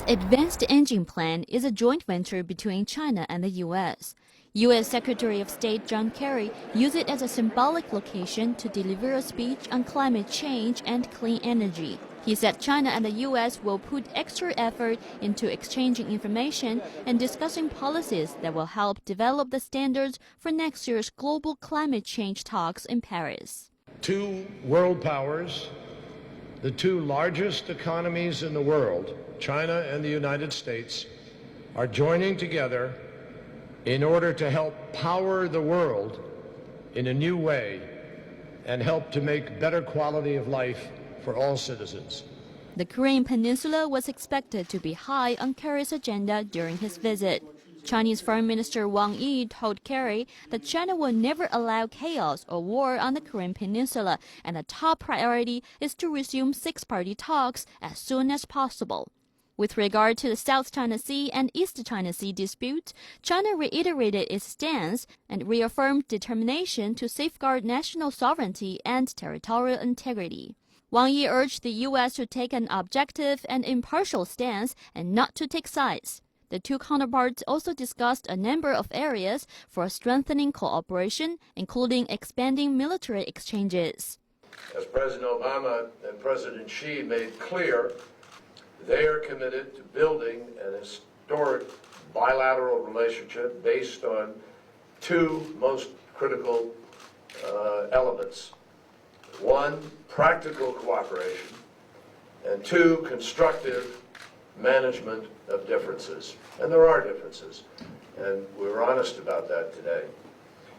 Advanced Engine Plan is a joint venture between China and the U.S. U.S. Secretary of State John Kerry used it as a symbolic location to deliver a speech on climate change and clean energy. He said China and the U.S. will put extra effort into exchanging information and discussing policies that will help develop the standards for next year's global climate change talks in Paris. Two world powers, the two largest economies in the world, China and the United States, are joining together in order to help power the world in a new way and help to make better quality of life for all citizens. The Korean Peninsula was expected to be high on Kerry's agenda during his visit. Chinese Foreign Minister Wang Yi told Kerry that China will never allow chaos or war on the Korean Peninsula, and the top priority is to resume six-party talks as soon as possible. With regard to the South China Sea and East China Sea dispute, China reiterated its stance and reaffirmed determination to safeguard national sovereignty and territorial integrity. Wang Yi urged the U.S. to take an objective and impartial stance and not to take sides. The two counterparts also discussed a number of areas for strengthening cooperation, including expanding military exchanges. As President Obama and President Xi made clear, they are committed to building an historic bilateral relationship based on two most critical elements. One, practical cooperation, and two, constructive management of differences. And there are differences, and we were honest about that today.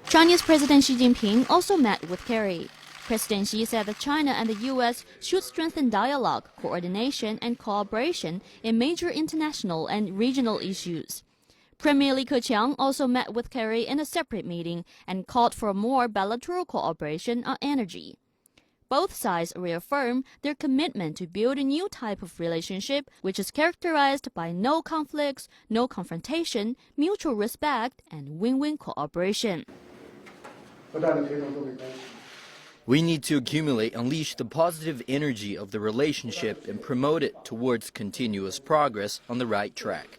Chinese President Xi Jinping also met with Kerry. President Xi said that China and the U.S. should strengthen dialogue, coordination, and cooperation in major international and regional issues. Premier Li Keqiang also met with Kerry in a separate meeting and called for more bilateral cooperation on energy. Both sides reaffirmed their commitment to build a new type of relationship which is characterized by no conflicts, no confrontation, mutual respect, and win-win cooperation. We need to unleash the positive energy of the relationship and promote it towards continuous progress on the right track.